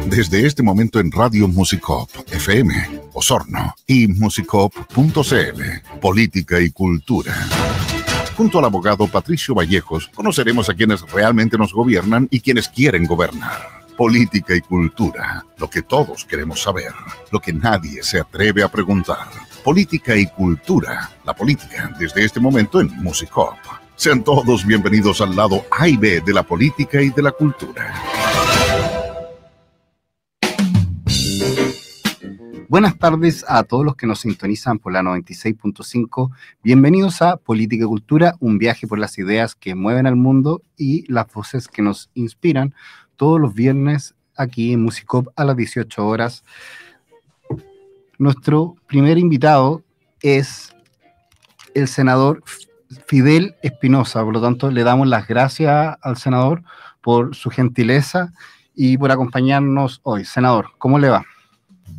Desde este momento en Radio Musicop, FM, Osorno y musicop.cl, Política y Cultura. Junto al abogado Patricio Vallejos, conoceremos a quienes realmente nos gobiernan y quienes quieren gobernar. Política y cultura, lo que todos queremos saber, lo que nadie se atreve a preguntar. Política y cultura, la política desde este momento en Musicop. Sean todos bienvenidos al lado A y B de la política y de la cultura. Buenas tardes a todos los que nos sintonizan por la 96.5. Bienvenidos a Política y Cultura, un viaje por las ideas que mueven al mundo y las voces que nos inspiran todos los viernes aquí en Musicop a las 18 horas. Nuestro primer invitado es el senador Fidel Espinosa, por lo tanto le damos las gracias al senador por su gentileza y por acompañarnos hoy. Senador, ¿cómo le va?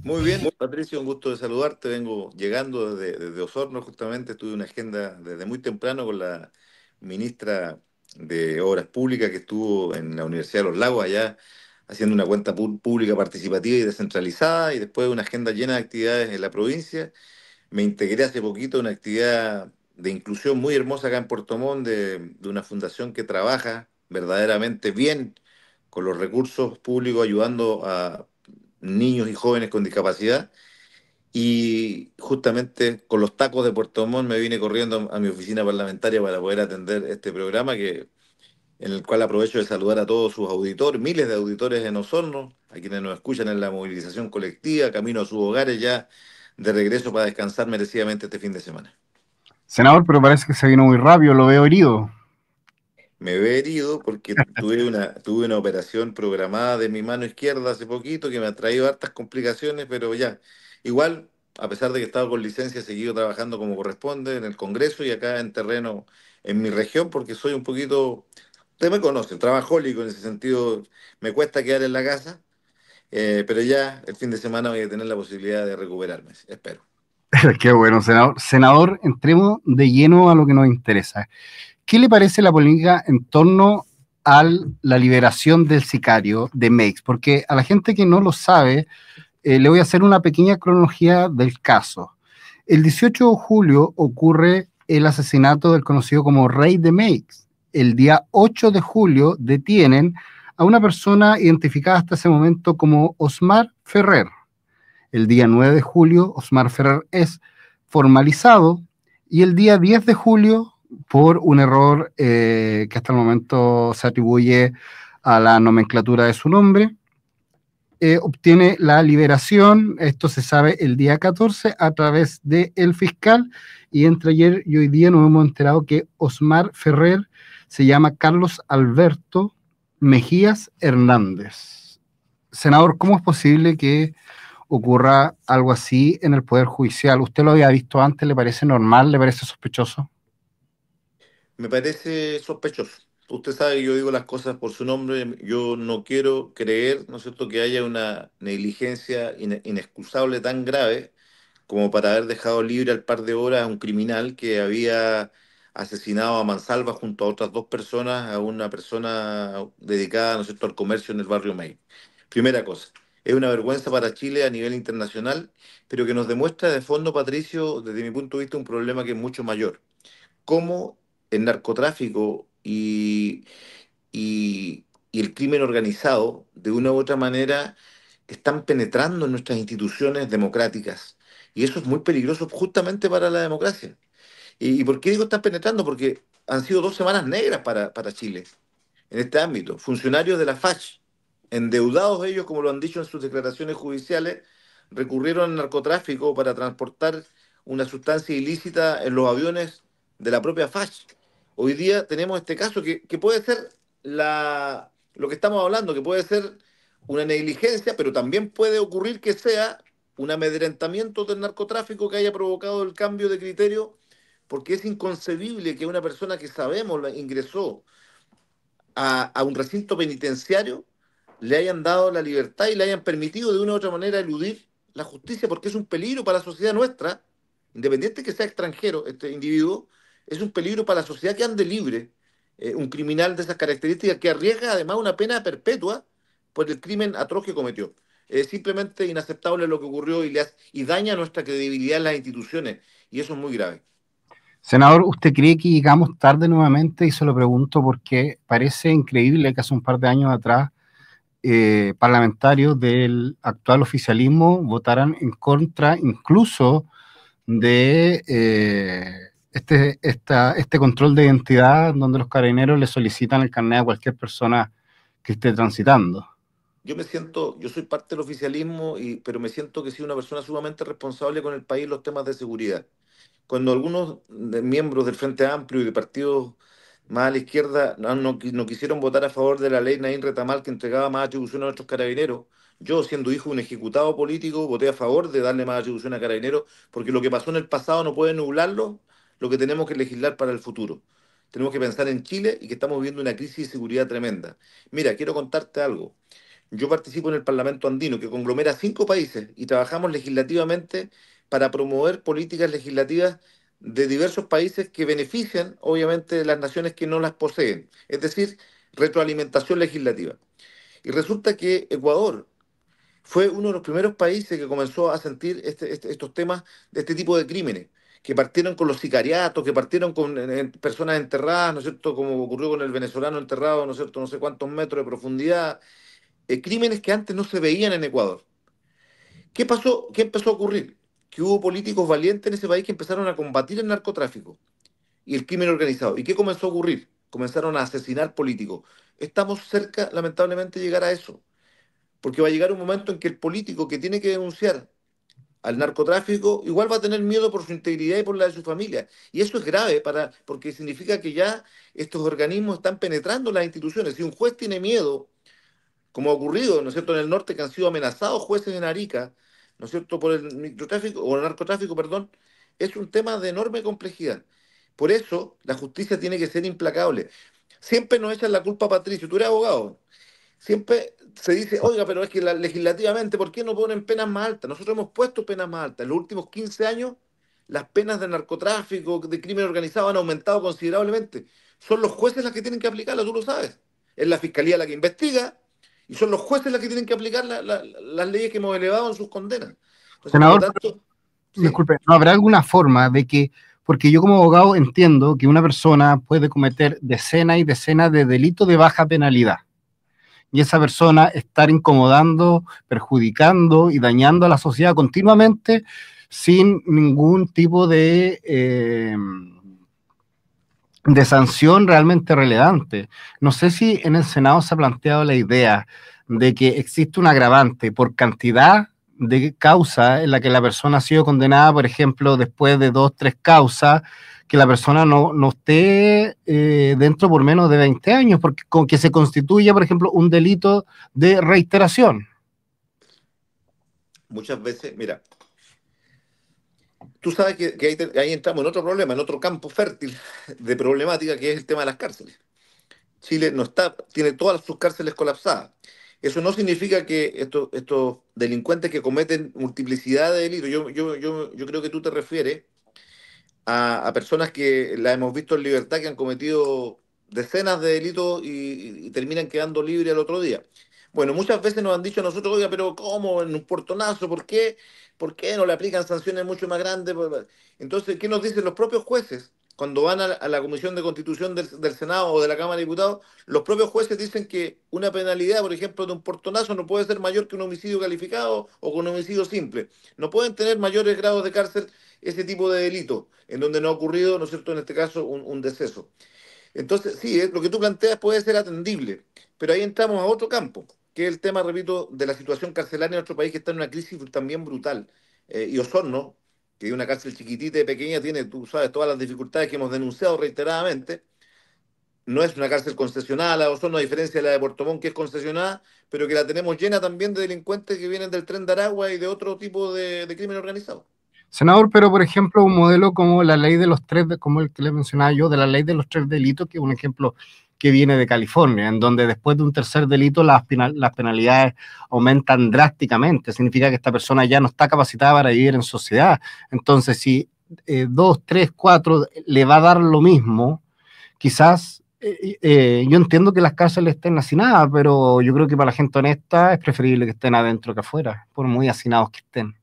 Muy bien, Patricio, un gusto de saludarte. Vengo llegando desde Osorno, justamente. Tuve una agenda desde muy temprano con la ministra de Obras Públicas que estuvo en la Universidad de Los Lagos, allá haciendo una cuenta pública participativa y descentralizada, y después una agenda llena de actividades en la provincia. Me integré hace poquito a una actividad de inclusión muy hermosa acá en Puerto Montt, de una fundación que trabaja verdaderamente bien con los recursos públicos, ayudando a niños y jóvenes con discapacidad. Y justamente con los tacos de Puerto Montt me vine corriendo a mi oficina parlamentaria para poder atender este programa, en el cual aprovecho de saludar a todos sus auditores, miles de auditores en Osorno, a quienes nos escuchan en la movilización colectiva, camino a sus hogares ya de regreso para descansar merecidamente este fin de semana. Senador, pero parece que se vino muy rápido, lo veo herido. Me veo herido porque tuve una operación programada de mi mano izquierda hace poquito que me ha traído hartas complicaciones, pero ya, igual, a pesar de que he estado con licencia, he seguido trabajando como corresponde en el Congreso y acá en terreno en mi región, porque soy un poquito, usted me conoce, trabajólico en ese sentido, me cuesta quedar en la casa, pero ya el fin de semana voy a tener la posibilidad de recuperarme, espero. Qué bueno, senador. Senador, entremos de lleno a lo que nos interesa. ¿Qué le parece la polémica en torno a la liberación del sicario de Meix? Porque a la gente que no lo sabe, le voy a hacer una pequeña cronología del caso. El 18 de julio ocurre el asesinato del conocido como Rey de Meix. El día 8 de julio detienen a una persona identificada hasta ese momento como Osmar Ferrer. El día 9 de julio, Osmar Ferrer es formalizado y el día 10 de julio, por un error que hasta el momento se atribuye a la nomenclatura de su nombre, obtiene la liberación. Esto se sabe el día 14 a través del fiscal, y entre ayer y hoy día nos hemos enterado que Osmar Ferrer se llama Carlos Alberto Mejías Hernández. Senador, ¿cómo es posible que ocurra algo así en el Poder Judicial? ¿Usted lo había visto antes? ¿Le parece normal? ¿Le parece sospechoso? Me parece sospechoso. Usted sabe que yo digo las cosas por su nombre. Yo no quiero creer, ¿no es cierto?, que haya una negligencia inexcusable tan grave como para haber dejado libre al par de horas a un criminal que había asesinado a mansalva junto a otras dos personas, a una persona dedicada, ¿no es cierto?, al comercio en el barrio May. Primera cosa, es una vergüenza para Chile a nivel internacional, pero que nos demuestra de fondo, Patricio, desde mi punto de vista, un problema que es mucho mayor. Cómo el narcotráfico y el crimen organizado, de una u otra manera, están penetrando en nuestras instituciones democráticas. Y eso es muy peligroso justamente para la democracia. ¿Y por qué digo están penetrando? Porque han sido 2 semanas negras para Chile en este ámbito. Funcionarios de la FACH, endeudados ellos, como lo han dicho en sus declaraciones judiciales, recurrieron al narcotráfico para transportar una sustancia ilícita en los aviones de la propia FACH. Hoy día tenemos este caso que puede ser lo que estamos hablando, que puede ser una negligencia, pero también puede ocurrir que sea un amedrentamiento del narcotráfico que haya provocado el cambio de criterio, porque es inconcebible que una persona que sabemos ingresó a un recinto penitenciario le hayan dado la libertad y le hayan permitido de una u otra manera eludir la justicia, porque es un peligro para la sociedad nuestra, independiente que sea extranjero este individuo, es un peligro para la sociedad que ande libre, un criminal de esas características que arriesga además una pena perpetua por el crimen atroz que cometió. Es simplemente inaceptable lo que ocurrió y daña nuestra credibilidad en las instituciones, y eso es muy grave. Senador, ¿usted cree que llegamos tarde nuevamente? Y se lo pregunto porque parece increíble que hace un par de años atrás parlamentarios del actual oficialismo votaran en contra incluso de este control de identidad donde los carabineros le solicitan el carnet a cualquier persona que esté transitando. Yo soy parte del oficialismo, pero me siento que soy una persona sumamente responsable con el país en los temas de seguridad. Cuando algunos miembros del Frente Amplio y de partidos más a la izquierda no quisieron votar a favor de la ley Naín Retamal que entregaba más atribuciones a nuestros carabineros, yo, siendo hijo de un ejecutado político, voté a favor de darle más atribuciones a carabineros, porque lo que pasó en el pasado no puede nublarlo lo que tenemos que legislar para el futuro. Tenemos que pensar en Chile y que estamos viviendo una crisis de seguridad tremenda. Mira, quiero contarte algo. Yo participo en el Parlamento Andino, que conglomera 5 países, y trabajamos legislativamente para promover políticas legislativas de diversos países que benefician, obviamente, las naciones que no las poseen. Es decir, retroalimentación legislativa. Y resulta que Ecuador fue uno de los primeros países que comenzó a sentir estos temas de este tipo de crímenes, que partieron con los sicariatos, que partieron con personas enterradas, ¿no es cierto?, como ocurrió con el venezolano enterrado, ¿no es cierto?, no sé cuántos metros de profundidad, crímenes que antes no se veían en Ecuador. ¿Qué pasó? ¿Qué empezó a ocurrir? Que hubo políticos valientes en ese país que empezaron a combatir el narcotráfico y el crimen organizado. ¿Y qué comenzó a ocurrir? Comenzaron a asesinar políticos. Estamos cerca, lamentablemente, de llegar a eso, porque va a llegar un momento en que el político que tiene que denunciar al narcotráfico igual va a tener miedo por su integridad y por la de su familia. Y eso es grave porque significa que ya estos organismos están penetrando las instituciones. Si un juez tiene miedo, como ha ocurrido, ¿no es cierto?, en el norte, que han sido amenazados jueces en Arica, ¿no es cierto?, por el microtráfico, o el narcotráfico, perdón, es un tema de enorme complejidad. Por eso, la justicia tiene que ser implacable. Siempre nos echan la culpa a Patricio, tú eres abogado. Siempre se dice, oiga, pero es que legislativamente, ¿por qué no ponen penas más altas? Nosotros hemos puesto penas más altas. En los últimos 15 años, las penas de narcotráfico, de crimen organizado han aumentado considerablemente. Son los jueces las que tienen que aplicarlas, tú lo sabes. Es la fiscalía la que investiga, y son los jueces los que tienen que aplicar las leyes que hemos elevado en sus condenas. Entonces, Senador, por lo tanto, disculpe, ¿no habrá alguna forma de que, porque yo como abogado entiendo que una persona puede cometer decenas y decenas de delitos de baja penalidad, y esa persona estar incomodando, perjudicando y dañando a la sociedad continuamente sin ningún tipo de sanción realmente relevante? No sé si en el Senado se ha planteado la idea de que existe un agravante por cantidad de causa en la que la persona ha sido condenada, por ejemplo, después de 2, 3 causas, que la persona no esté dentro por menos de 20 años, porque con que se constituya, por ejemplo, un delito de reiteración. muchas veces, mira, tú sabes que ahí entramos en otro problema, en otro campo fértil de problemática, que es el tema de las cárceles. Chile tiene todas sus cárceles colapsadas. Eso no significa que estos delincuentes que cometen multiplicidad de delitos, yo creo que tú te refieres a personas que las hemos visto en libertad, que han cometido decenas de delitos y terminan quedando libres al otro día. Bueno, muchas veces nos han dicho a nosotros, oiga, pero ¿cómo? En un portonazo, ¿por qué? ¿Por qué no le aplican sanciones mucho más grandes? Entonces, ¿qué nos dicen los propios jueces? Cuando van a la Comisión de Constitución del Senado o de la Cámara de Diputados, los propios jueces dicen que una penalidad, por ejemplo, de un portonazo no puede ser mayor que un homicidio calificado o con un homicidio simple. No pueden tener mayores grados de cárcel ese tipo de delito, en donde no ha ocurrido, ¿no es cierto?, en este caso, un deceso. Entonces, sí, lo que tú planteas puede ser atendible, pero ahí entramos a otro campo, que es el tema, repito, de la situación carcelaria en nuestro país, que está en una crisis también brutal. Y Osorno, que es una cárcel chiquitita y pequeña, tiene, tú sabes, todas las dificultades que hemos denunciado reiteradamente. No es una cárcel concesionada, la Osorno, a diferencia de la de Puerto Montt, que es concesionada, pero que la tenemos llena también de delincuentes que vienen del Tren de Aragua y de otro tipo de crimen organizado. Senador, pero por ejemplo, un modelo como la ley de los 3, como el que le mencionaba yo, de la ley de los 3 delitos, que es un ejemplo que viene de California, en donde después de un tercer delito las penalidades aumentan drásticamente. Significa que esta persona ya no está capacitada para vivir en sociedad. Entonces, si 2, 3, 4 le va a dar lo mismo, quizás Yo entiendo que las cárceles estén hacinadas, pero yo creo que para la gente honesta es preferible que estén adentro que afuera, por muy hacinados que estén.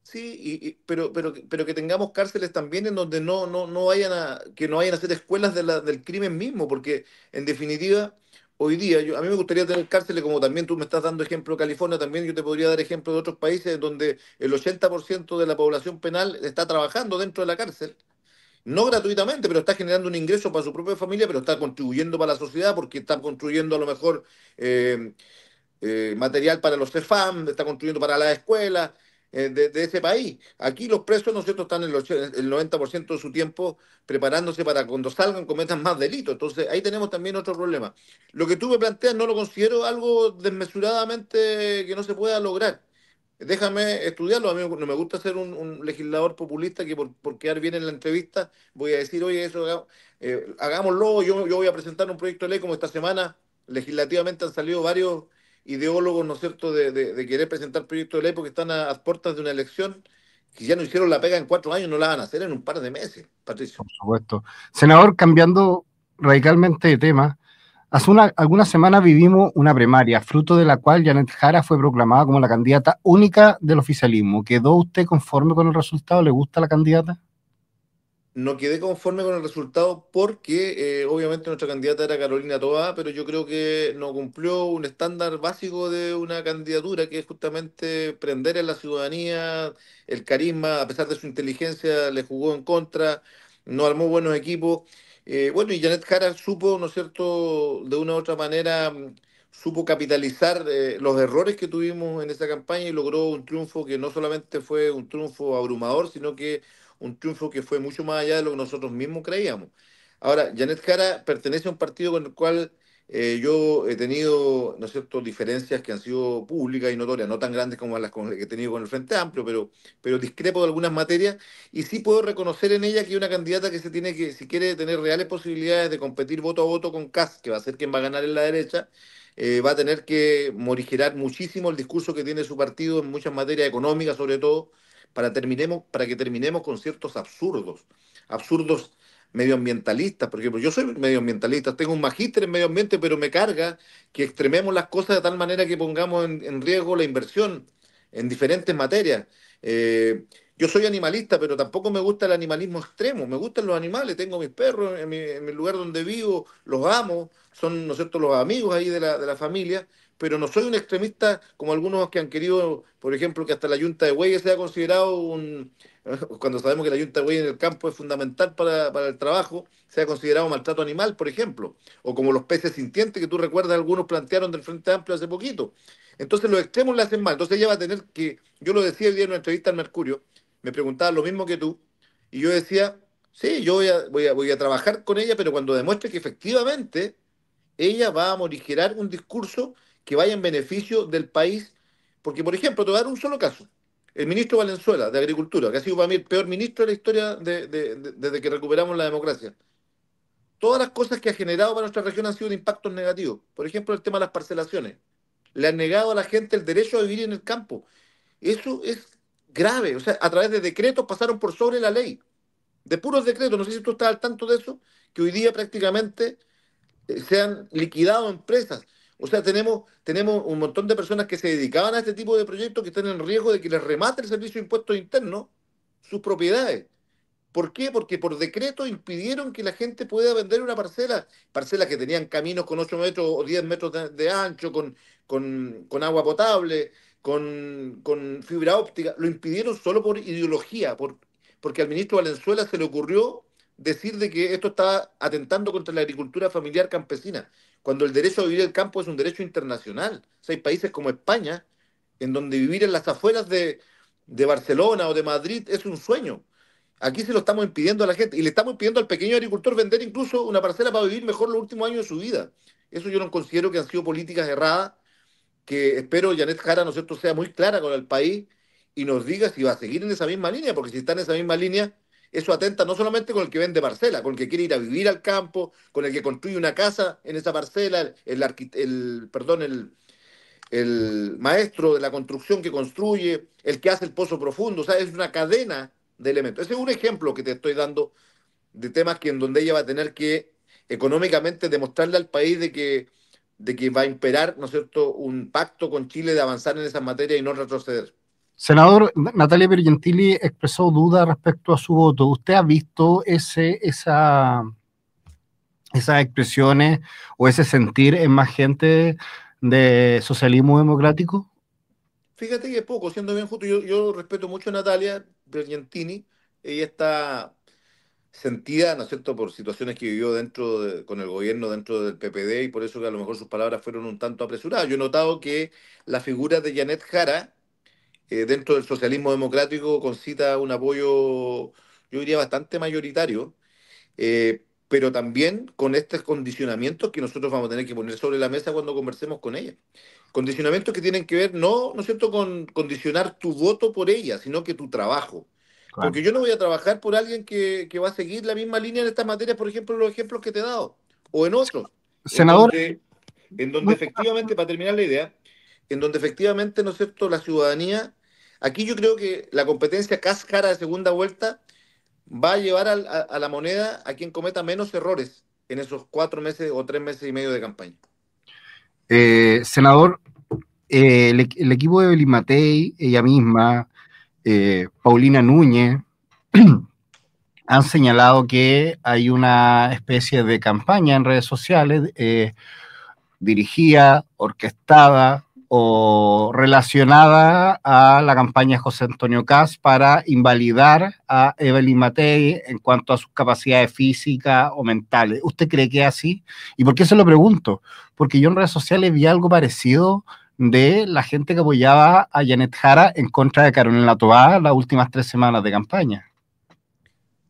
Sí, pero que tengamos cárceles también en donde no vayan que no vayan a ser escuelas del crimen mismo, porque en definitiva, hoy día, a mí me gustaría tener cárceles, como también tú me estás dando ejemplo de California, también yo te podría dar ejemplo de otros países donde el 80% de la población penal está trabajando dentro de la cárcel, no gratuitamente, pero está generando un ingreso para su propia familia, pero está contribuyendo para la sociedad porque está construyendo a lo mejor eh, material para los CEFAM, está construyendo para las escuelas de ese país. Aquí los presos, ¿no es cierto?, están el 90% de su tiempo preparándose para cuando salgan cometan más delitos. Entonces ahí tenemos también otro problema. Lo que tú me planteas no lo considero algo desmesuradamente que no se pueda lograr. Déjame estudiarlo. A mí no me gusta ser un legislador populista que por quedar bien en la entrevista voy a decir, oye, eso hagámoslo. Yo voy a presentar un proyecto de ley como esta semana. Legislativamente han salido varios ideólogos, ¿no es cierto?, de querer presentar proyectos de ley porque están a puertas de una elección. Si ya no hicieron la pega en 4 años, no la van a hacer en un par de meses, Patricio. Por supuesto. Senador, cambiando radicalmente de tema, hace algunas semanas vivimos una primaria, fruto de la cual Janet Jara fue proclamada como la candidata única del oficialismo. ¿Quedó usted conforme con el resultado? ¿Le gusta la candidata? No quedé conforme con el resultado porque obviamente nuestra candidata era Carolina Toá, pero yo creo que no cumplió un estándar básico de una candidatura, que es justamente prender en la ciudadanía, el carisma, a pesar de su inteligencia, le jugó en contra, no armó buenos equipos. Bueno, y Janet Jara supo, ¿no es cierto?, de una u otra manera, supo capitalizar los errores que tuvimos en esa campaña y logró un triunfo que no solamente fue un triunfo abrumador, sino que un triunfo que fue mucho más allá de lo que nosotros mismos creíamos. Ahora, Janet Jara pertenece a un partido con el cual yo he tenido, ¿no es cierto?, diferencias que han sido públicas y notorias, no tan grandes como las que he tenido con el Frente Amplio, pero discrepo de algunas materias y sí puedo reconocer en ella que hay una candidata que se tiene que, si quiere tener reales posibilidades de competir voto a voto con Kast, que va a ser quien va a ganar en la derecha, va a tener que morigerar muchísimo el discurso que tiene su partido en muchas materias económicas, sobre todo, para que terminemos con ciertos absurdos medioambientalistas. Por ejemplo, yo soy medioambientalista, tengo un magíster en medio ambiente, pero me carga que extrememos las cosas de tal manera que pongamos en riesgo la inversión en diferentes materias. Yo soy animalista, pero tampoco me gusta el animalismo extremo. Me gustan los animales, tengo mis perros en mi lugar donde vivo, los amo, son, ¿no es cierto?, los amigos ahí de la familia, pero no soy un extremista como algunos que han querido, por ejemplo, que hasta la yunta de bueyes sea considerado cuando sabemos que la yunta de bueyes en el campo es fundamental para el trabajo, sea considerado maltrato animal, por ejemplo, o como los peces sintientes que tú recuerdas algunos plantearon del Frente Amplio hace poquito. Entonces los extremos le hacen mal. Entonces ella va a tener que, yo lo decía el día en una entrevista al Mercurio, me preguntaba lo mismo que tú, y yo decía, sí, yo voy a trabajar con ella, pero cuando demuestre que efectivamente ella va a morigerar un discurso que vaya en beneficio del país. Porque, por ejemplo, te voy a dar un solo caso. El ministro Valenzuela, de Agricultura, que ha sido para mí el peor ministro de la historia desde que recuperamos la democracia. Todas las cosas que ha generado para nuestra región han sido de impactos negativos. Por ejemplo, el tema de las parcelaciones. Le han negado a la gente el derecho a vivir en el campo. Eso es grave. O sea, a través de decretos pasaron por sobre la ley. De puros decretos. No sé si tú estás al tanto de eso, que hoy día prácticamente se han liquidado empresas. O sea, tenemos un montón de personas que se dedicaban a este tipo de proyectos que están en riesgo de que les remate el Servicio de Impuestos Internos sus propiedades. ¿Por qué? Porque por decreto impidieron que la gente pueda vender una parcelas que tenían caminos con 8 metros o 10 metros de ancho, con agua potable, con fibra óptica. Lo impidieron solo por ideología, porque al ministro Valenzuela se le ocurrió decir de que esto estaba atentando contra la agricultura familiar campesina, cuando el derecho a vivir el campo es un derecho internacional. O sea, hay países como España, en donde vivir en las afueras de Barcelona o de Madrid es un sueño. Aquí se lo estamos impidiendo a la gente y le estamos impidiendo al pequeño agricultor vender incluso una parcela para vivir mejor los últimos años de su vida. Eso yo no considero que han sido políticas erradas, que espero Janet Jara, ¿no es cierto?, sea muy clara con el país y nos diga si va a seguir en esa misma línea, porque si está en esa misma línea, eso atenta no solamente con el que vende parcela, con el que quiere ir a vivir al campo, con el que construye una casa en esa parcela, el maestro de la construcción que construye, el que hace el pozo profundo, o sea, es una cadena de elementos. Ese es un ejemplo que te estoy dando de temas que en donde ella va a tener que económicamente demostrarle al país de que va a imperar, ¿no es cierto?, un pacto con Chile de avanzar en esas materias y no retroceder. Senador, Natalia Pergentili expresó duda respecto a su voto. ¿Usted ha visto esas expresiones o ese sentir en más gente de socialismo democrático? Fíjate que poco, siendo bien justo, yo respeto mucho a Natalia Bergentini. Ella está sentida, ¿no es cierto?, por situaciones que vivió con el gobierno dentro del PPD, y por eso que a lo mejor sus palabras fueron un tanto apresuradas. Yo he notado que la figura de Janet Jara, dentro del socialismo democrático, concita un apoyo, yo diría, bastante mayoritario, pero también con estos condicionamientos que nosotros vamos a tener que poner sobre la mesa cuando conversemos con ella. Condicionamientos que tienen que ver, ¿no es cierto?, con condicionar tu voto por ella, sino que tu trabajo. Claro. Porque yo no voy a trabajar por alguien que va a seguir la misma línea en estas materias, por ejemplo, los ejemplos que te he dado, o en otros, en Senador, donde, en donde efectivamente, para terminar la idea, en donde efectivamente, ¿no es cierto?, la ciudadanía, aquí yo creo que la competencia cáscara de segunda vuelta va a llevar a la moneda a quien cometa menos errores en esos 4 meses o 3 meses y medio de campaña. senador, el equipo de Evelyn Matei, ella misma, Paulina Núñez, han señalado que hay una especie de campaña en redes sociales dirigida, orquestada o relacionada a la campaña de José Antonio Caz para invalidar a Evelyn Matei en cuanto a sus capacidades físicas o mentales. ¿Usted cree que es así? ¿Y por qué se lo pregunto? Porque yo en redes sociales vi algo parecido de la gente que apoyaba a Janet Jara en contra de Carolina Toá las últimas 3 semanas de campaña.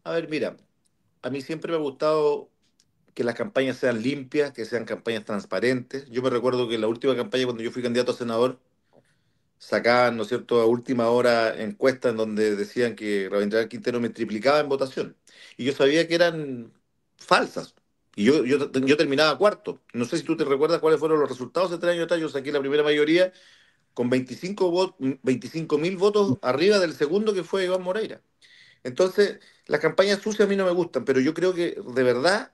A ver, mira, a mí siempre me ha gustado que las campañas sean limpias, que sean campañas transparentes. Yo me recuerdo que en la última campaña, cuando yo fui candidato a senador, sacaban, ¿no es cierto?, a última hora encuestas en donde decían que Rabindranath Quintero me triplicaba en votación. Y yo sabía que eran falsas. Y yo terminaba cuarto. No sé si tú te recuerdas cuáles fueron los resultados de 3 años atrás. Yo saqué la primera mayoría con 25.000 votos arriba del segundo, que fue Iván Moreira. Entonces, las campañas sucias a mí no me gustan, pero yo creo que de verdad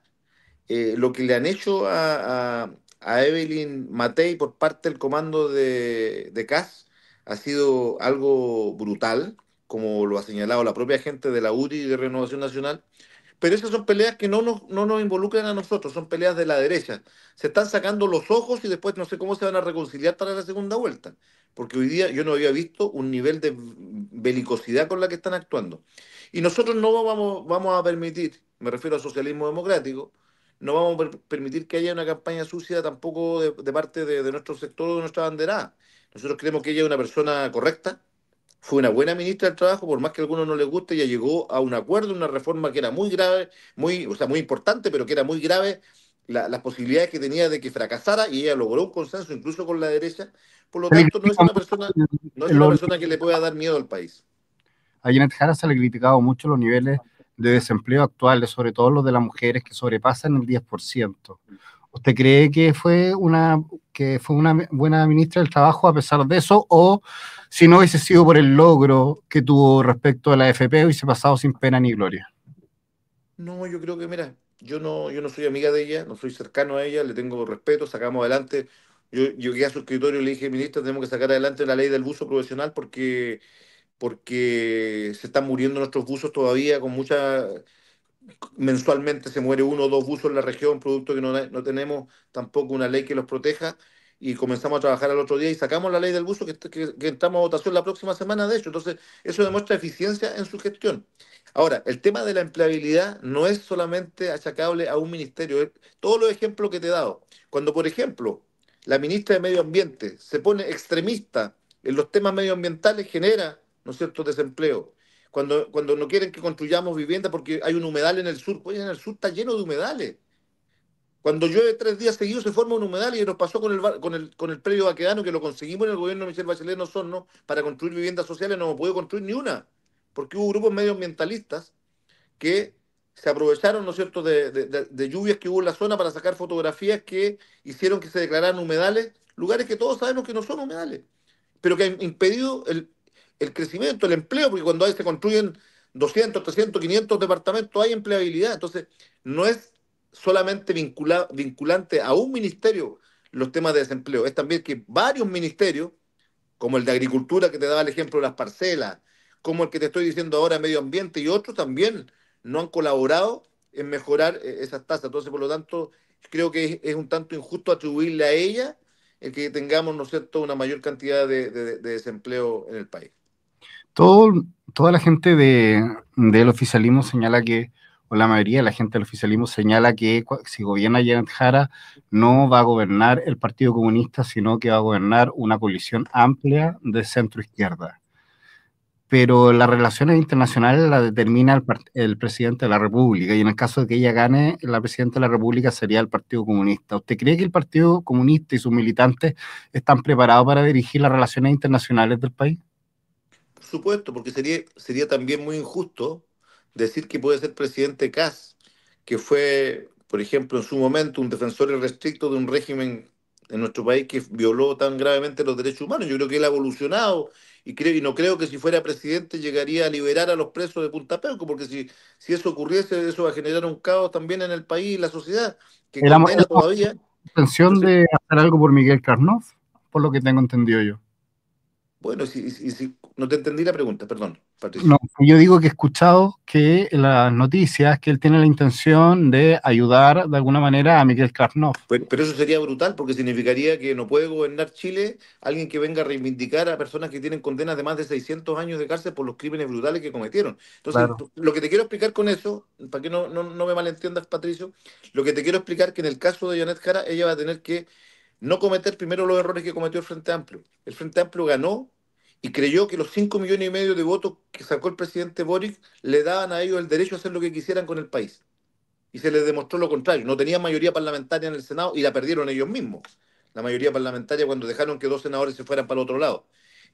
lo que le han hecho a Evelyn Matei por parte del comando de CAS ha sido algo brutal, como lo ha señalado la propia gente de la UDI y de Renovación Nacional. Pero esas son peleas que no nos involucran a nosotros, son peleas de la derecha. Se están sacando los ojos y después no sé cómo se van a reconciliar para la segunda vuelta. Porque hoy día yo no había visto un nivel de belicosidad con la que están actuando. Y nosotros no vamos a permitir, me refiero al socialismo democrático, no vamos a permitir que haya una campaña sucia tampoco de parte de nuestro sector o de nuestra banderada. Nosotros creemos que ella es una persona correcta, fue una buena ministra del Trabajo, por más que a algunos no les guste. Ella llegó a un acuerdo, una reforma que era muy grave, o sea, muy importante, pero que era muy grave las posibilidades que tenía de que fracasara, y ella logró un consenso incluso con la derecha. Por lo Se le tanto, critica no es una los persona que le pueda dar miedo al país. A Janet Jara se le ha criticado mucho los niveles de desempleo actuales, sobre todo los de las mujeres, que sobrepasan el 10%. ¿Usted cree que fue una buena ministra del Trabajo a pesar de eso? ¿O si no hubiese sido por el logro que tuvo respecto a la AFP, hubiese pasado sin pena ni gloria? No, yo creo que, mira, yo no soy amiga de ella, no soy cercano a ella, le tengo respeto, sacamos adelante. Yo llegué a su escritorio y le dije, ministra, tenemos que sacar adelante la ley del buzo profesional porque se están muriendo nuestros buzos todavía con mucha. Mensualmente se muere uno o dos buzos en la región, producto que no tenemos tampoco una ley que los proteja, y comenzamos a trabajar al otro día y sacamos la ley del buzo que entramos a votación la próxima semana, de hecho. Entonces, eso demuestra eficiencia en su gestión. Ahora, el tema de la empleabilidad no es solamente achacable a un ministerio, es todos los ejemplos que te he dado. Cuando, por ejemplo, la ministra de Medio Ambiente se pone extremista en los temas medioambientales, genera, ¿no es cierto?, desempleo. Cuando no quieren que construyamos vivienda porque hay un humedal en el sur, pues en el sur está lleno de humedales. Cuando llueve 3 días seguidos se forma un humedal, y nos pasó con el predio Baquedano, que lo conseguimos en el gobierno de Michelle Bachelet en Osorno para construir viviendas sociales. No hemos podido construir ni una, porque hubo grupos medioambientalistas que se aprovecharon, ¿no es cierto?, de lluvias que hubo en la zona para sacar fotografías que hicieron que se declararan humedales, lugares que todos sabemos que no son humedales, pero que han impedido el crecimiento, el empleo, porque cuando ahí se construyen 200, 300, 500 departamentos hay empleabilidad. Entonces, no es solamente vinculante a un ministerio los temas de desempleo, es también que varios ministerios, como el de Agricultura, que te daba el ejemplo de las parcelas, como el que te estoy diciendo ahora, Medio Ambiente, y otros también no han colaborado en mejorar esas tasas. Entonces, por lo tanto, creo que es un tanto injusto atribuirle a ella el que tengamos, ¿no es cierto?, una mayor cantidad de desempleo en el país. Todo, toda la gente del oficialismo señala que, o la mayoría de la gente del oficialismo señala que si gobierna Janet Jara no va a gobernar el Partido Comunista, sino que va a gobernar una coalición amplia de centro-izquierda. Pero las relaciones internacionales las determina el presidente de la República, y en el caso de que ella gane, la presidenta de la República sería el Partido Comunista. ¿Usted cree que el Partido Comunista y sus militantes están preparados para dirigir las relaciones internacionales del país? Por supuesto, porque sería también muy injusto decir que puede ser presidente Kast, que fue, por ejemplo, en su momento un defensor irrestricto de un régimen en nuestro país que violó tan gravemente los derechos humanos. Yo creo que él ha evolucionado y no creo que si fuera presidente llegaría a liberar a los presos de Punta Peuco, porque si eso ocurriese, eso va a generar un caos también en el país y la sociedad, que Era condena todavía. intención Entonces, de hacer algo por Miguel Karnov, por lo que tengo entendido yo. bueno, no te entendí la pregunta, perdón, No, Patricio. yo digo que he escuchado que en las noticias que él tiene la intención de ayudar de alguna manera a Miguel Karnov. Pero eso sería brutal porque significaría que no puede gobernar Chile alguien que venga a reivindicar a personas que tienen condenas de más de 600 años de cárcel por los crímenes brutales que cometieron. Entonces, Claro. lo que te quiero explicar con eso, para que no me malentiendas, Patricio, lo que te quiero explicar que en el caso de Janet Jara, ella va a tener que no cometer primero los errores que cometió el Frente Amplio. El Frente Amplio ganó y creyó que los 5,5 millones de votos que sacó el presidente Boric le daban a ellos el derecho a hacer lo que quisieran con el país y se les demostró lo contrario. No tenían mayoría parlamentaria en el Senado y la perdieron ellos mismos. La mayoría parlamentaria cuando dejaron que dos senadores se fueran para el otro lado.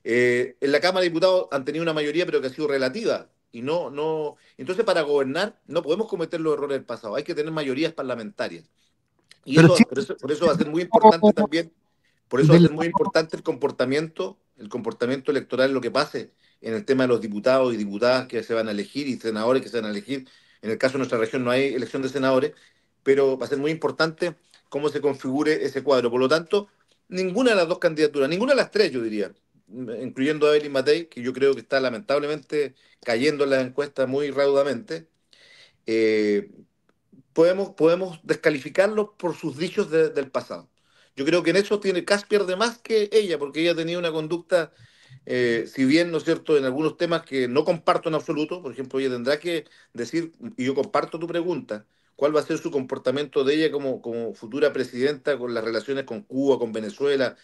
En la Cámara de Diputados han tenido una mayoría, pero que ha sido relativa. Y no. Entonces, para gobernar, no podemos cometer los errores del pasado. Hay que tener mayorías parlamentarias. Y Pero sí, por eso va a ser muy importante también, por eso va a del, ser muy importante el comportamiento electoral, lo que pase en el tema de los diputados y diputadas que se van a elegir y senadores que se van a elegir. En el caso de nuestra región no hay elección de senadores, pero va a ser muy importante cómo se configure ese cuadro. Por lo tanto, ninguna de las dos candidaturas, ninguna de las tres, yo diría, incluyendo a Evelyn Matei, que yo creo que está lamentablemente cayendo en las encuestas muy raudamente, eh, podemos descalificarlo por sus dichos del pasado. Yo creo que en eso tiene Kass pierde más que ella, porque ella tenía una conducta, si bien, ¿no es cierto?, en algunos temas que no comparto en absoluto, por ejemplo, ella tendrá que decir, y yo comparto tu pregunta, cuál va a ser su comportamiento de ella como futura presidenta con las relaciones con Cuba, con Venezuela,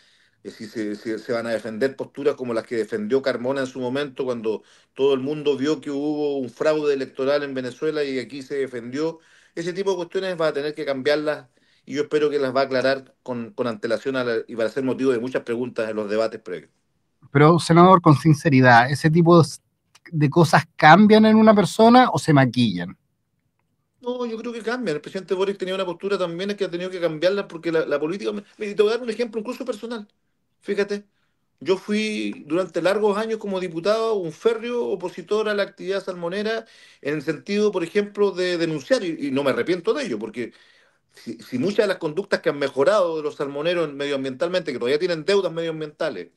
si se van a defender posturas como las que defendió Carmona en su momento, cuando todo el mundo vio que hubo un fraude electoral en Venezuela y aquí se defendió. Ese tipo de cuestiones va a tener que cambiarlas y yo espero que las va a aclarar con antelación y va a ser motivo de muchas preguntas en los debates previos. pero, senador, con sinceridad, ¿ese tipo de cosas cambian en una persona o se maquillan? No, yo creo que cambian. El presidente Boric tenía una postura también que ha tenido que cambiarla porque la política... Te voy a dar un ejemplo incluso personal. Fíjate, yo fui durante largos años como diputado un férreo opositor a la actividad salmonera en el sentido, por ejemplo, de denunciar, y no me arrepiento de ello, porque si muchas de las conductas que han mejorado de los salmoneros medioambientalmente, que todavía tienen deudas medioambientales,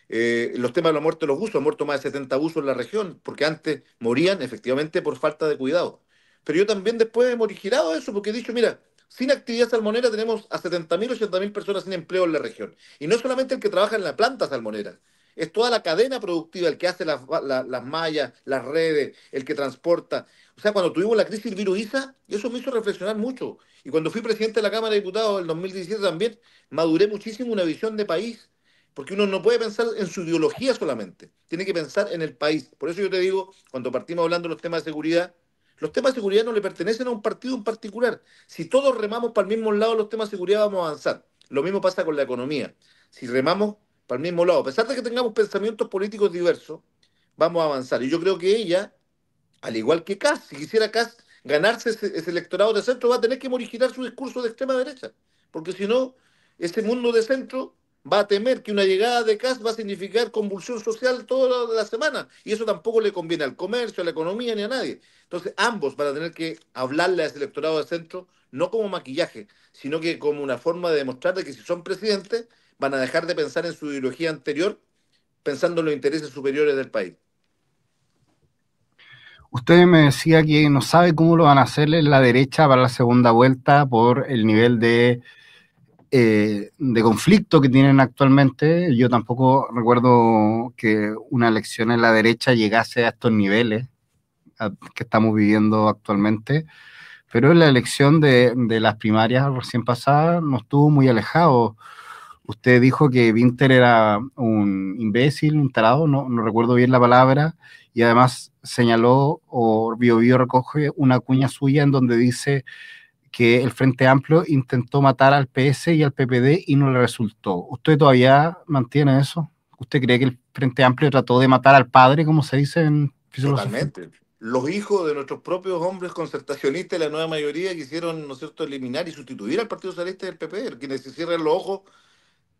los temas de la muerte de los buzos, han muerto más de 70 buzos en la región, porque antes morían efectivamente por falta de cuidado. Pero yo también después hemos girado eso, porque he dicho, mira, sin actividad salmonera tenemos a 70.000, 80.000 personas sin empleo en la región. Y no es solamente el que trabaja en la planta salmonera, es toda la cadena productiva, el que hace las mallas, las redes, el que transporta. O sea, cuando tuvimos la crisis del virus ISA, eso me hizo reflexionar mucho. Y cuando fui presidente de la Cámara de Diputados en el 2017 también, maduré muchísimo una visión de país porque uno no puede pensar en su ideología solamente, tiene que pensar en el país. Por eso yo te digo, cuando partimos hablando de los temas de seguridad no le pertenecen a un partido en particular. Si todos remamos para el mismo lado los temas de seguridad vamos a avanzar. Lo mismo pasa con la economía. Si remamos para el mismo lado, a pesar de que tengamos pensamientos políticos diversos, vamos a avanzar. Y yo creo que ella, al igual que Kass, si quisiera Kass ganarse ese electorado de centro, va a tener que modificar su discurso de extrema derecha. Porque si no, ese mundo de centro va a temer que una llegada de Kast va a significar convulsión social toda la semana. Y eso tampoco le conviene al comercio, a la economía ni a nadie. Entonces, ambos van a tener que hablarle a ese electorado de centro, no como maquillaje, sino que como una forma de demostrar de que si son presidentes, van a dejar de pensar en su ideología anterior, pensando en los intereses superiores del país. Usted me decía que no sabe cómo lo van a hacer en la derecha para la segunda vuelta por el nivel de conflicto que tienen actualmente. Yo tampoco recuerdo que una elección en la derecha llegase a estos niveles que estamos viviendo actualmente, pero en la elección de las primarias recién pasadas no estuvo muy alejado. Usted dijo que Winter era un imbécil, un tarado, no recuerdo bien la palabra, y además señaló, o Bio recoge una cuña suya en donde dice que el Frente Amplio intentó matar al PS y al PPD y no le resultó. ¿Usted todavía mantiene eso? ¿Usted cree que el Frente Amplio trató de matar al padre, como se dice en filosofía? Totalmente. Los hijos de nuestros propios hombres concertacionistas de la nueva mayoría quisieron, ¿no es cierto?, eliminar y sustituir al Partido Socialista del PP, quienes se cierran los ojos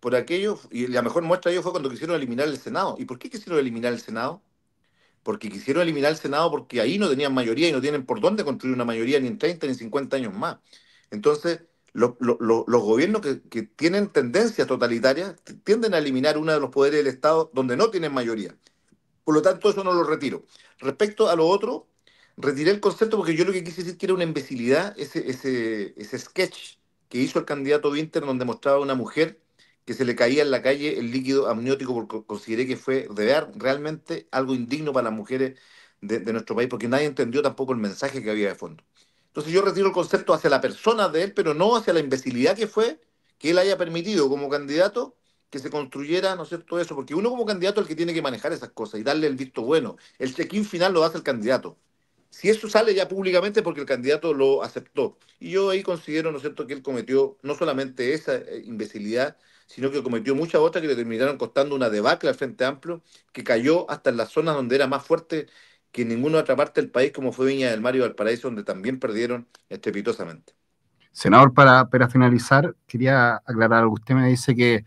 por aquello, y la mejor muestra de ello fue cuando quisieron eliminar el Senado. ¿Y por qué quisieron eliminar el Senado? Porque quisieron eliminar el Senado porque ahí no tenían mayoría y no tienen por dónde construir una mayoría ni en 30 ni en 50 años más. Entonces, los gobiernos que tienen tendencias totalitarias tienden a eliminar uno de los poderes del Estado donde no tienen mayoría. Por lo tanto, eso no lo retiro. Respecto a lo otro, retiré el concepto porque yo lo que quise decir que era una imbecilidad, ese sketch que hizo el candidato Winter donde mostraba a una mujer que se le caía en la calle el líquido amniótico porque consideré que fue de ver realmente algo indigno para las mujeres de nuestro país porque nadie entendió tampoco el mensaje que había de fondo. Entonces yo retiro el concepto hacia la persona de él, pero no hacia la imbecilidad que fue que él haya permitido como candidato que se construyera, ¿no es cierto?, eso, porque uno como candidato es el que tiene que manejar esas cosas y darle el visto bueno. El check-in final lo hace el candidato. Si eso sale ya públicamente es porque el candidato lo aceptó. Y yo ahí considero, ¿no es cierto?, que él cometió no solamente esa imbecilidad, sino que cometió muchas otras que le terminaron costando una debacle al Frente Amplio, que cayó hasta en las zonas donde era más fuerte que en ninguna otra parte del país, como fue Viña del Mar y Valparaíso, donde también perdieron estrepitosamente. Senador, para finalizar, quería aclarar algo. Usted me dice que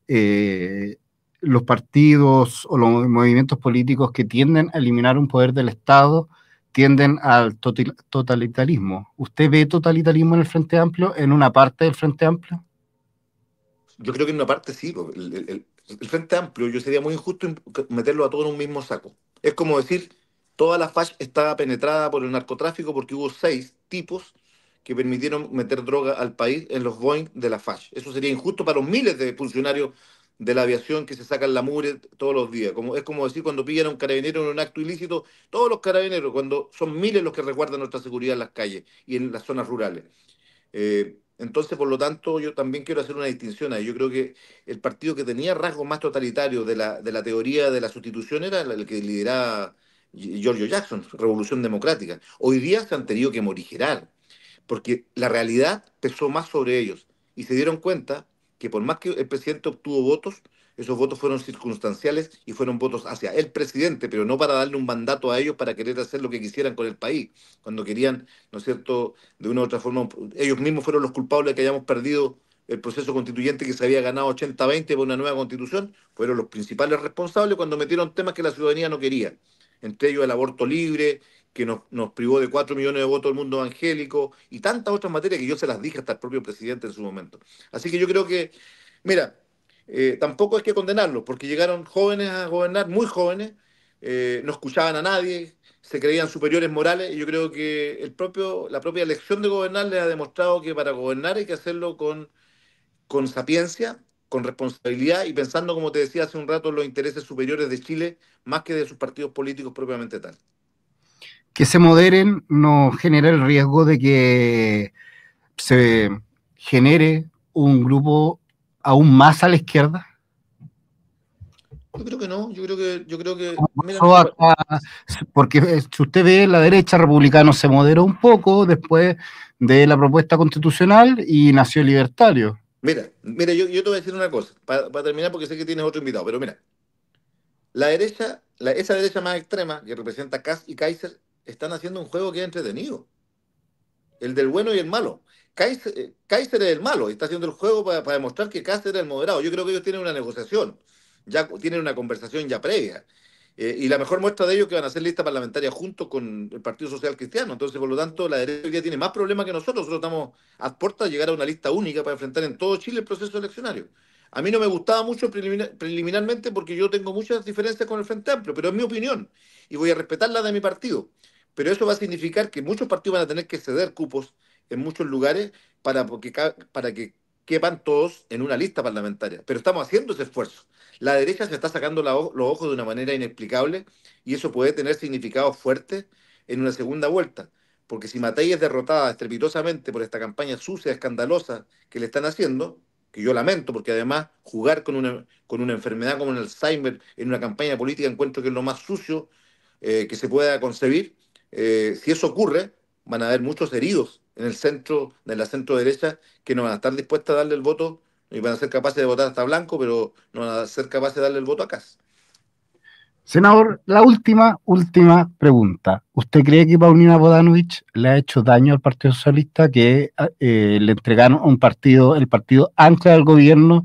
eh, los partidos o los movimientos políticos que tienden a eliminar un poder del Estado tienden al totalitarismo. ¿Usted ve totalitarismo en el Frente Amplio, en una parte del Frente Amplio? Yo creo que en una parte sí, el Frente Amplio, yo sería muy injusto meterlo a todo en un mismo saco. Es como decir, toda la FASH estaba penetrada por el narcotráfico porque hubo 6 tipos que permitieron meter droga al país en los Boeing de la FASH. Eso sería injusto para los miles de funcionarios de la aviación que se sacan la mugre todos los días. Es como decir cuando pillan a un carabinero en un acto ilícito, todos los carabineros, cuando son miles los que resguardan nuestra seguridad en las calles y en las zonas rurales. Entonces, por lo tanto, yo también quiero hacer una distinción ahí. Yo creo que el partido que tenía rasgos más totalitarios de la teoría de la sustitución era el que lideraba Giorgio Jackson, Revolución Democrática. Hoy día se han tenido que morigerar, porque la realidad pesó más sobre ellos y se dieron cuenta que por más que el presidente obtuvo votos, esos votos fueron circunstanciales y fueron votos hacia el presidente, pero no para darle un mandato a ellos para querer hacer lo que quisieran con el país, cuando querían, ¿no es cierto?, de una u otra forma, ellos mismos fueron los culpables de que hayamos perdido el proceso constituyente que se había ganado 80-20 por una nueva constitución, fueron los principales responsables cuando metieron temas que la ciudadanía no quería, entre ellos el aborto libre, que nos privó de 4 millones de votos el mundo evangélico y tantas otras materias que yo se las dije hasta el propio presidente en su momento. Así que yo creo que, mira, tampoco hay que condenarlos, porque llegaron jóvenes a gobernar, muy jóvenes, no escuchaban a nadie, se creían superiores morales, y yo creo que la propia elección de gobernar les ha demostrado que para gobernar hay que hacerlo con sapiencia, con responsabilidad y pensando, como te decía hace un rato, en los intereses superiores de Chile, más que de sus partidos políticos propiamente tal. Que se moderen no genera el riesgo de que se genere un grupo aún más a la izquierda. Yo creo que no, yo creo que, Como mira, pasó acá, porque si usted ve, la derecha republicana se moderó un poco después de la propuesta constitucional y nació el libertario. mira, yo te voy a decir una cosa, para terminar, porque sé que tienes otro invitado, pero mira, la derecha, esa derecha más extrema, que representa Kass y Kaiser, están haciendo un juego que es entretenido, el del bueno y el malo. Kaiser es el malo y está haciendo el juego para demostrar que Kaiser es el moderado. Yo creo que ellos tienen una negociación, ya tienen una conversación ya previa. Y la mejor muestra de ello es que van a hacer lista parlamentaria junto con el Partido Social Cristiano. Entonces, por lo tanto, la derecha hoy día tiene más problemas que nosotros. Nosotros estamos a puertas de llegar a una lista única para enfrentar en todo Chile el proceso eleccionario. A mí no me gustaba mucho preliminarmente porque yo tengo muchas diferencias con el Frente Amplio, pero es mi opinión y voy a respetar la de mi partido. Pero eso va a significar que muchos partidos van a tener que ceder cupos en muchos lugares para que quepan todos en una lista parlamentaria. Pero estamos haciendo ese esfuerzo. La derecha se está sacando los ojos de una manera inexplicable y eso puede tener significados fuertes en una segunda vuelta. Porque si Matei es derrotada estrepitosamente por esta campaña sucia, escandalosa que le están haciendo, que yo lamento, porque además jugar con una enfermedad como el Alzheimer en una campaña política encuentro que es lo más sucio que se pueda concebir. Si eso ocurre, van a haber muchos heridos en el centro, de la centro derecha, que no van a estar dispuestas a darle el voto y van a ser capaces de votar hasta blanco, pero no van a ser capaces de darle el voto a Kast. Senador, la última pregunta. ¿Usted cree que Paulina Bodanovich le ha hecho daño al Partido Socialista, que le entregaron un partido, el partido ancla del gobierno,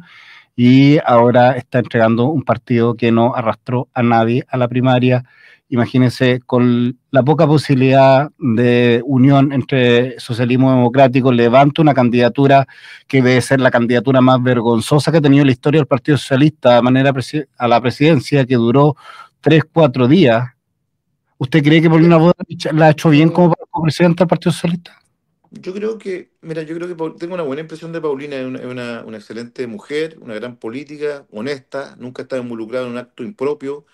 y ahora está entregando un partido que no arrastró a nadie a la primaria? Imagínense, con la poca posibilidad de unión entre socialismo y democrático, levanta una candidatura que debe ser la candidatura más vergonzosa que ha tenido la historia del Partido Socialista de manera a la presidencia, que duró 3-4 días. ¿Usted cree que Paulina Bodanovich la ha hecho bien como presidenta del Partido Socialista? Yo creo que, mira, yo creo que tengo una buena impresión de Paulina, es una excelente mujer, una gran política, honesta, nunca ha estado involucrada en un acto impropio,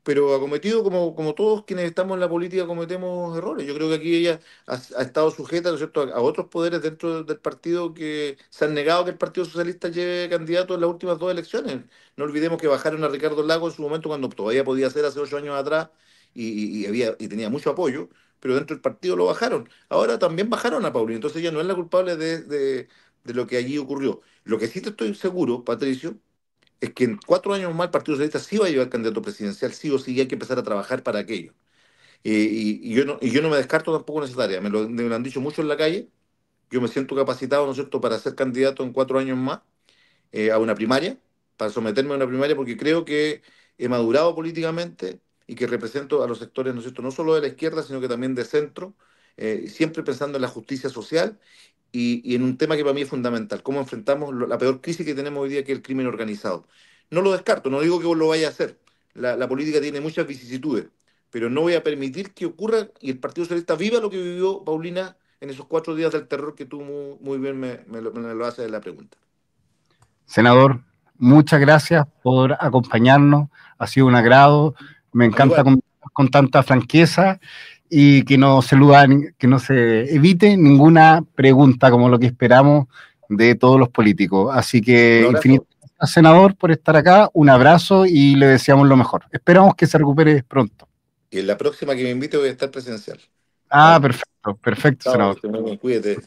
pero ha cometido, como todos quienes estamos en la política, cometemos errores. Yo creo que aquí ella ha estado sujeta, ¿no es cierto?, a otros poderes dentro del partido que se han negado que el Partido Socialista lleve candidato en las últimas 2 elecciones. No olvidemos que bajaron a Ricardo Lagos en su momento cuando todavía podía ser hace 8 años atrás y tenía mucho apoyo, pero dentro del partido lo bajaron. Ahora también bajaron a Paulina, entonces ella no es la culpable de lo que allí ocurrió. Lo que sí te estoy seguro, Patricio, es que en 4 años más el Partido Socialista sí va a llevar candidato presidencial, sí o sí, y hay que empezar a trabajar para aquello. Y yo no me descarto tampoco en esa tarea, me lo han dicho mucho en la calle, yo me siento capacitado, ¿no es cierto?, para ser candidato en 4 años más a una primaria, para someterme a una primaria, porque creo que he madurado políticamente y que represento a los sectores, ¿no es cierto?, no solo de la izquierda, sino que también de centro, siempre pensando en la justicia social y en un tema que para mí es fundamental, cómo enfrentamos la peor crisis que tenemos hoy día, que es el crimen organizado. No lo descarto, no digo que vos lo vaya a hacer. La política tiene muchas vicisitudes, pero no voy a permitir que ocurra y el Partido Socialista viva lo que vivió Paulina en esos 4 días del terror que tú muy bien me lo haces en la pregunta. Senador, muchas gracias por acompañarnos, ha sido un agrado, me encanta con tanta franqueza y que no se evite ninguna pregunta como lo que esperamos de todos los políticos. Así que infinitas gracias, senador, por estar acá, un abrazo y le deseamos lo mejor. Esperamos que se recupere pronto. Y en la próxima que me invite voy a estar presencial. Ah, perfecto, Chao, senador. cuídate.